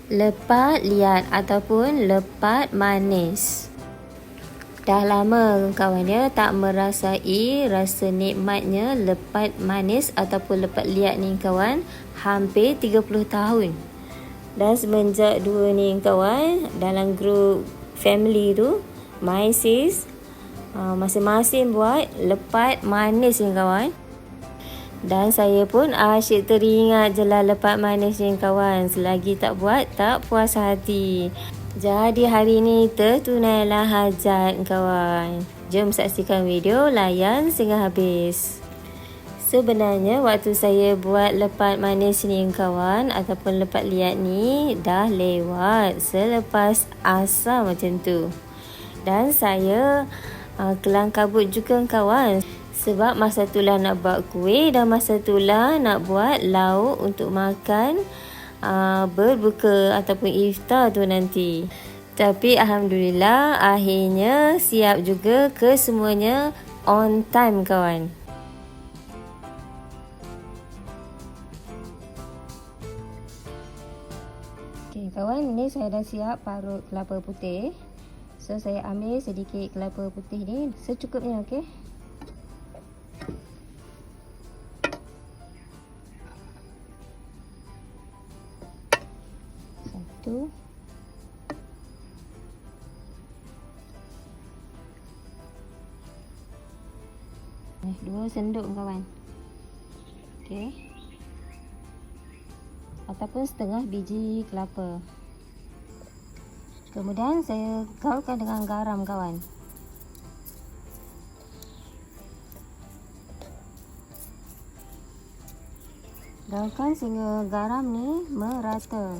lepat liat ataupun lepat manis. Dah lama kawan ya tak merasai rasa nikmatnya lepat manis ataupun lepat liat ni kawan. Hampir 30 tahun. Dan semenjak dua ni kawan, dalam grup family tu, my sis masing-masing buat lepat manis ni kawan. Dan saya pun asyik teringat je lah lepat manis ni kawan. Selagi tak buat, tak puas hati. Jadi hari ni tertunailah hajat kawan. Jom saksikan video, layan sehingga habis. Sebenarnya waktu saya buat lepat manis ni kawan, ataupun lepat liat ni dah lewat selepas asar macam tu. Dan saya kelang kabut juga kawan. Sebab masa itulah nak buat kuih dan masa itulah nak buat lauk untuk makan berbuka ataupun iftar tu nanti. Tapi alhamdulillah akhirnya siap juga kesemuanya on time kawan. Okey kawan, ini saya dah siap parut kelapa putih. So saya ambil sedikit kelapa putih ni secukupnya, okey. Satu. Dua sendok kawan. Okey. Ataupun setengah biji kelapa. Kemudian saya gaulkan dengan garam kawan. Gaulkan sehingga garam ni merata.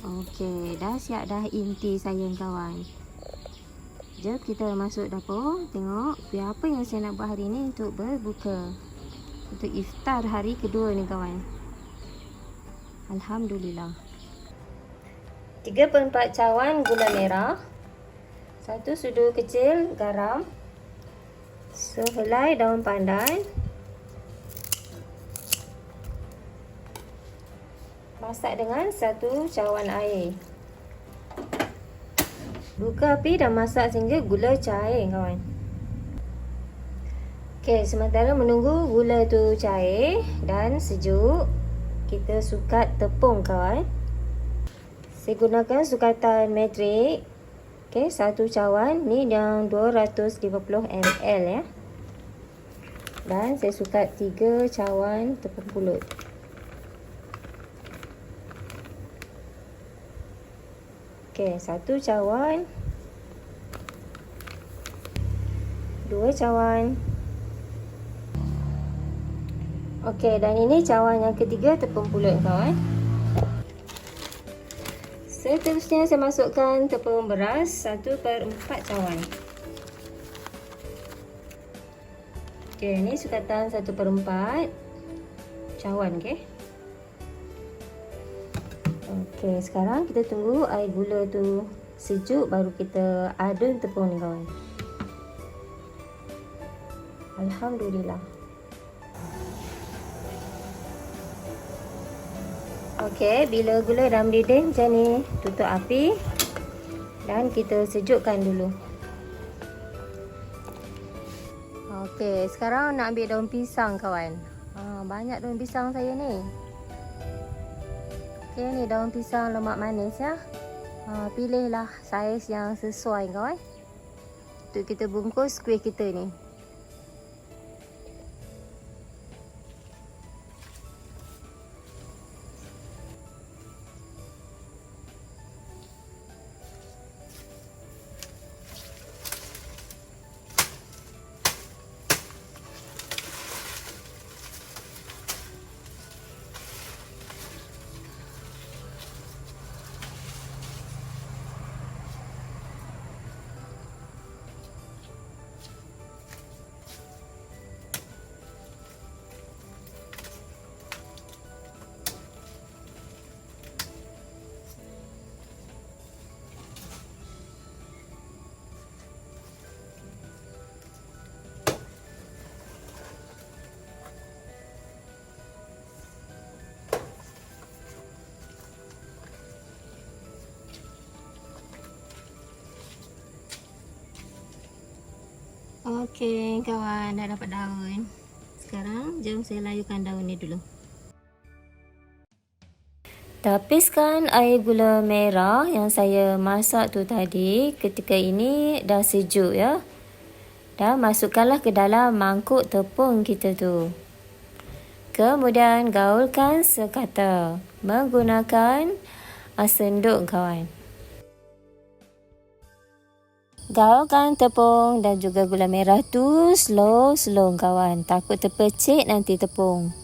Okey, dah siap dah inti saya kawan. Jom kita masuk dapur. Tengok apa yang saya nak buat hari ni untuk berbuka, untuk iftar hari kedua ni kawan. Alhamdulillah. 3/4 cawan gula merah, 1 sudu kecil garam, sehelai daun pandan. Masak dengan 1 cawan air. Buka api dan masak sehingga gula cair kawan. Okey, sementara menunggu gula tu cair dan sejuk, kita sukat tepung kawan. Saya gunakan sukatan metrik. Okey, 1 cawan ni yang 250 ml ya. Dan saya sukat 3 cawan tepung pulut. Okey, 1 cawan, 2 cawan. Okey, dan ini cawan yang ketiga tepung pulut kawan. Seterusnya saya masukkan tepung beras 1/4 cawan. Okey, ini sukatan 1/4 cawan, okey. Okey, sekarang kita tunggu air gula tu sejuk baru kita adun tepung ni kawan. Alhamdulillah. Okey, bila gula dah mendidih macam ni, tutup api dan kita sejukkan dulu. Okey, sekarang nak ambil daun pisang kawan. Banyak daun pisang saya ni. Okey, ni daun pisang lemak manis ya. Pilihlah saiz yang sesuai kawan untuk kita bungkus kuih kita ni. Okey kawan, dah dapat daun. Sekarang jom saya layukan daun ni dulu. Tapiskan air gula merah yang saya masak tu tadi. Ketika ini dah sejuk ya. Dan masukkanlah ke dalam mangkuk tepung kita tu. Kemudian gaulkan sekata menggunakan senduk kawan. Gaulkan tepung dan juga gula merah tu slow kawan. Takut terpecik nanti tepung.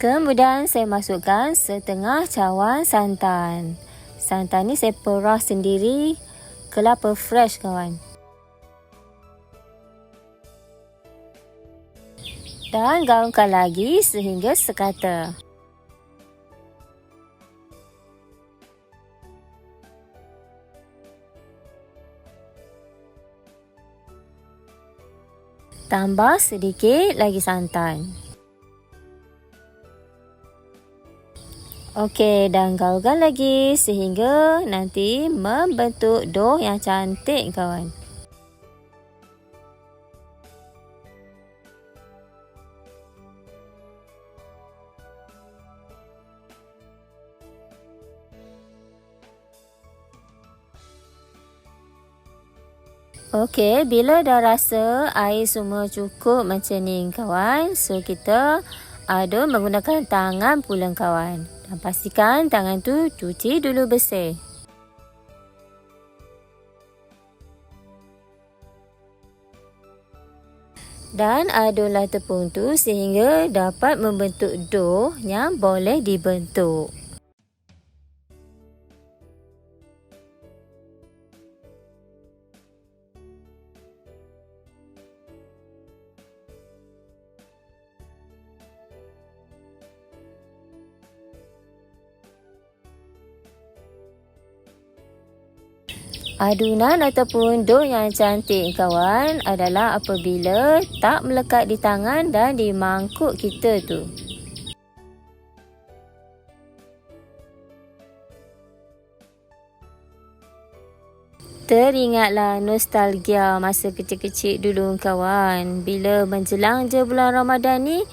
Kemudian saya masukkan setengah cawan santan. Santan ni saya perah sendiri, kelapa fresh kawan. Dan gaungkan lagi sehingga sekata. Tambah sedikit lagi santan. Okey, dan gaulkan lagi sehingga nanti membentuk dough yang cantik kawan. Okey, bila dah rasa air semua cukup macam ni kawan, so kita aduk menggunakan tangan pula kawan. Dan pastikan tangan tu cuci dulu bersih. Dan aduklah tepung tu sehingga dapat membentuk dough yang boleh dibentuk. Adunan ataupun dough yang cantik kawan adalah apabila tak melekat di tangan dan di mangkuk kita tu. Teringatlah nostalgia masa kecil-kecil dulu kawan. Bila menjelang je bulan Ramadan ni,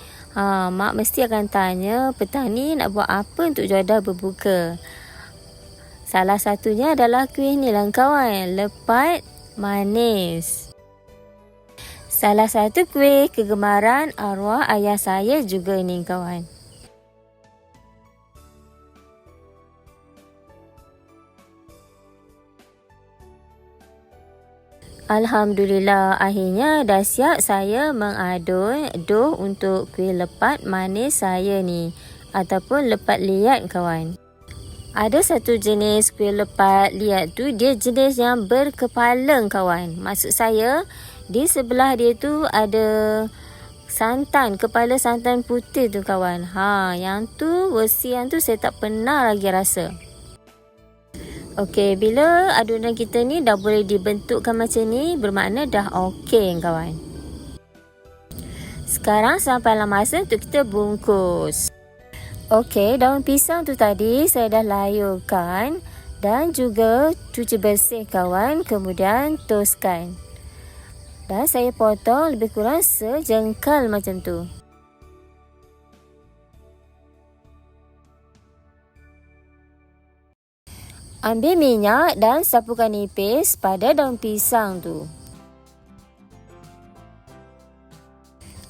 mak mesti akan tanya petang ni nak buat apa untuk Jodah berbuka. Salah satunya adalah kuih ni lah kawan, lepat manis. Salah satu kuih kegemaran arwah ayah saya juga ni kawan. Alhamdulillah, akhirnya dah siap saya mengaduk dough untuk kuih lepat manis saya ni. Ataupun lepat liat kawan. Ada satu jenis kuih lepat liat tu, dia jenis yang berkepala kawan. Maksud saya, di sebelah dia tu ada santan, kepala santan putih tu kawan. Yang tu, versi yang tu saya tak pernah lagi rasa. Okey, bila adunan kita ni dah boleh dibentukkan macam ni, bermakna dah okey kawan. Sekarang sampailah masa untuk kita bungkus. Okey, daun pisang tu tadi saya dah layurkan dan juga cuci bersih kawan, kemudian toastkan. Dan saya potong lebih kurang sejengkal macam tu. Ambil minyak dan sapukan nipis pada daun pisang tu.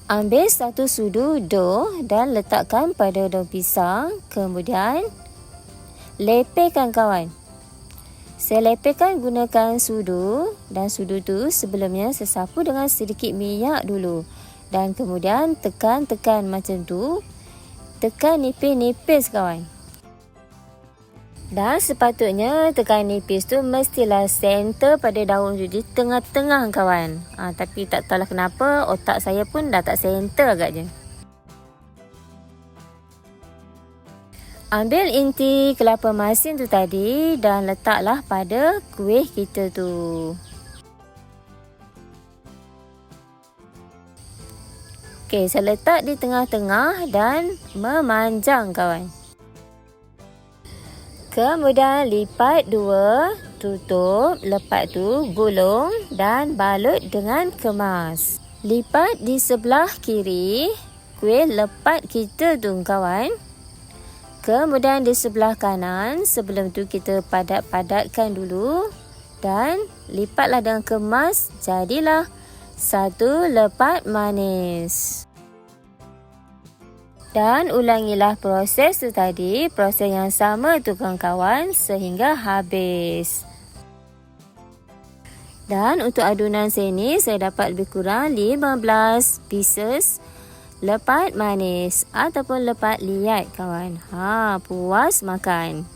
Ambil satu sudu dough dan letakkan pada daun pisang. Kemudian lepehkan kawan. Saya lepehkan gunakan sudu. Dan sudu tu sebelumnya saya sapu dengan sedikit minyak dulu. Dan kemudian tekan-tekan macam tu. Tekan nipis-nipis kawan. Dan sepatutnya tekan nipis tu mestilah center pada daun tu, di tengah-tengah kawan. Tapi tak tahulah kenapa otak saya pun dah tak center agaknya. Ambil inti kelapa masin tu tadi dan letaklah pada kuih kita tu. Okey, saya letak di tengah-tengah dan memanjang kawan. Kemudian lipat dua, tutup, lepas tu gulung dan balut dengan kemas. Lipat di sebelah kiri kuih lepat kita tu kawan. Kemudian di sebelah kanan, sebelum tu kita padat-padatkan dulu dan lipatlah dengan kemas, jadilah satu lepat manis. Dan ulangilah proses tu tadi, proses yang sama tu kawan-kawan sehingga habis. Dan untuk adunan saya ni, saya dapat lebih kurang 15 pieces lepat manis ataupun lepat liat kawan. Puas makan.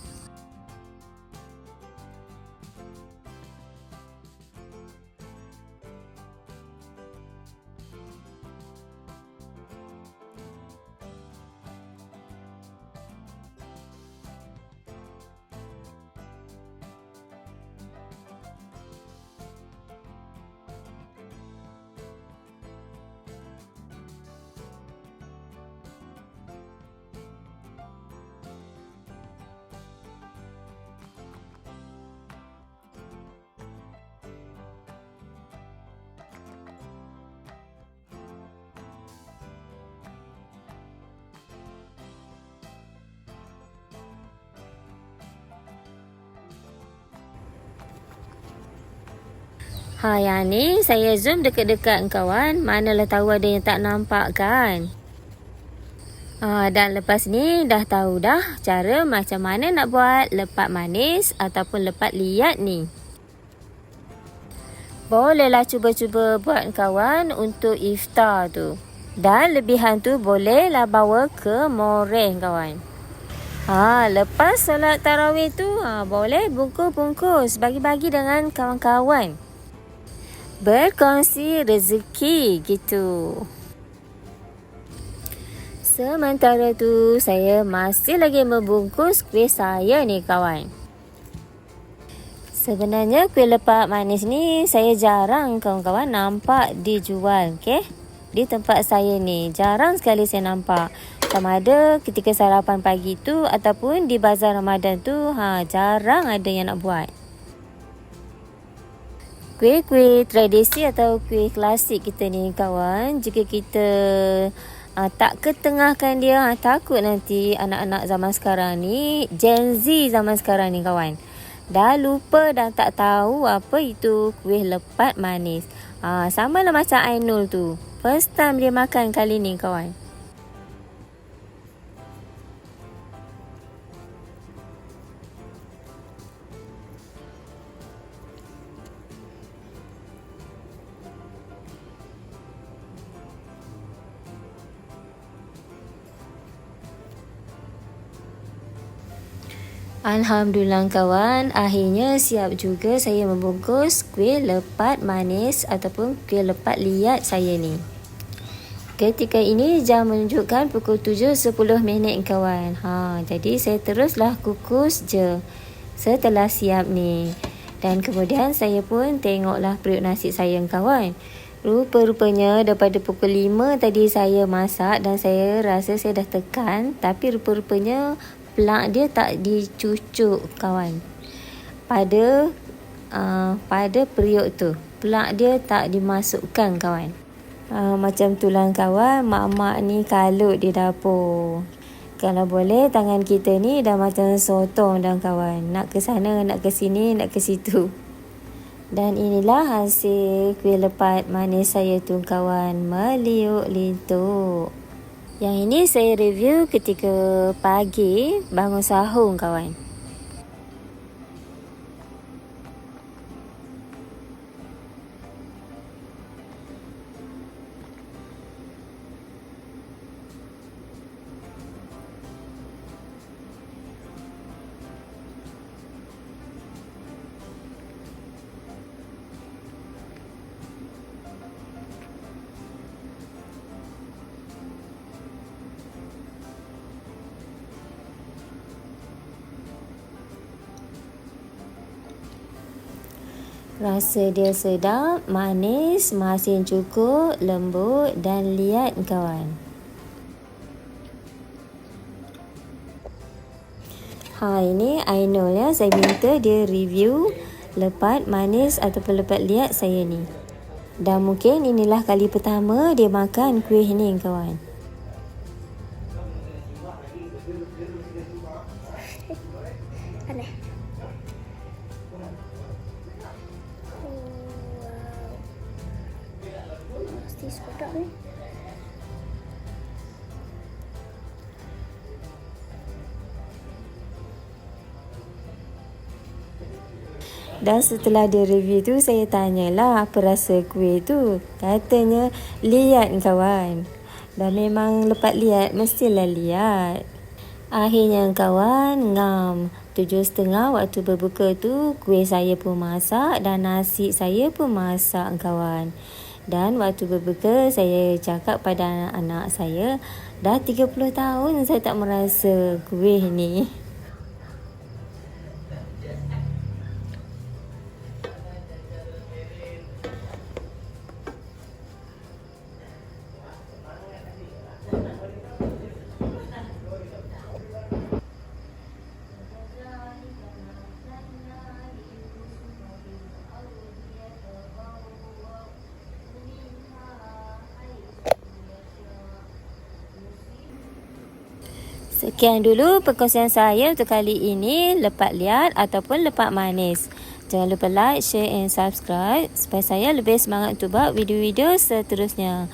Yang ni saya zoom dekat-dekat kawan. Manalah tahu ada yang tak nampak kan. Dan lepas ni dah tahu dah cara macam mana nak buat lepat manis ataupun lepat liat ni. Bolehlah cuba-cuba buat kawan untuk iftar tu. Dan lebihan tu bolehlah bawa ke moreh kawan. Lepas solat tarawih tu boleh bungkus-bungkus, bagi-bagi dengan kawan-kawan. Berkongsi rezeki gitu. Sementara tu saya masih lagi membungkus kuih saya ni kawan. Sebenarnya kuih lepat manis ni saya jarang kawan-kawan nampak dijual, okey? Di tempat saya ni jarang sekali saya nampak. Sama ada ketika sarapan pagi tu ataupun di bazar Ramadan tu, jarang ada yang nak buat. Kuih-kuih tradisi atau kuih klasik kita ni kawan, jika kita tak ketengahkan dia, takut nanti anak-anak zaman sekarang ni, Gen Z zaman sekarang ni kawan, dah lupa dan tak tahu apa itu kuih lepat manis. Sama lah macam Ainul tu, first time dia makan kali ni kawan. Alhamdulillah kawan, akhirnya siap juga saya membungkus kuih lepat manis ataupun kuih lepat liat saya ni. Ketika ini jam menunjukkan pukul 7.10 kawan. Jadi saya teruslah kukus je setelah siap ni. Dan kemudian saya pun tengoklah periuk nasi saya kawan. Rupa-rupanya daripada pukul 5 tadi saya masak dan saya rasa saya dah tekan, tapi rupa-rupanya plak dia tak dicucuk kawan. Pada periuk tu, plak dia tak dimasukkan kawan. Macam tulang kawan, mak-mak ni kalut di dapur. Kalau boleh tangan kita ni dah macam sotong dah kawan. Nak ke sana, nak ke sini, nak ke situ. Dan inilah hasil kuih lepat manis saya tu kawan, meliuk lintuk. Yang ini saya review ketika pagi bangun sahur kawan. Rasa dia sedap, manis, masin cukup, lembut dan liat kawan. Ini Ainul ya, saya minta dia review lepat manis ataupun lepat liat saya ni. Dan mungkin inilah kali pertama dia makan kuih ni kawan. Aneh. Mesti sedap ni. Dan setelah dia review tu, saya tanyalah apa rasa kuih tu. Katanya liat kawan. Dan memang lepat liat, mestilah liat. Akhirnya kawan, ngam. 7.30 waktu berbuka tu, kuih saya pun masak dan nasi saya pun masak kawan. Dan waktu berbuka, saya cakap pada anak-anak saya, dah 30 tahun saya tak merasa kuih ni. Sekian dulu perkongsian saya untuk kali ini, lepat liat ataupun lepat manis. Jangan lupa like, share and subscribe supaya saya lebih semangat untuk buat video-video seterusnya.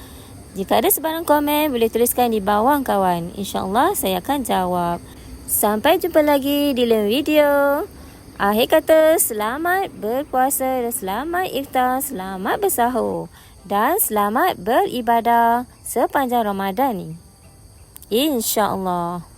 Jika ada sebarang komen, boleh tuliskan di bawah kawan. InsyaAllah saya akan jawab. Sampai jumpa lagi di lain video. Akhir kata, selamat berpuasa dan selamat iftar, selamat bersahur. Dan selamat beribadah sepanjang Ramadan ni. InsyaAllah.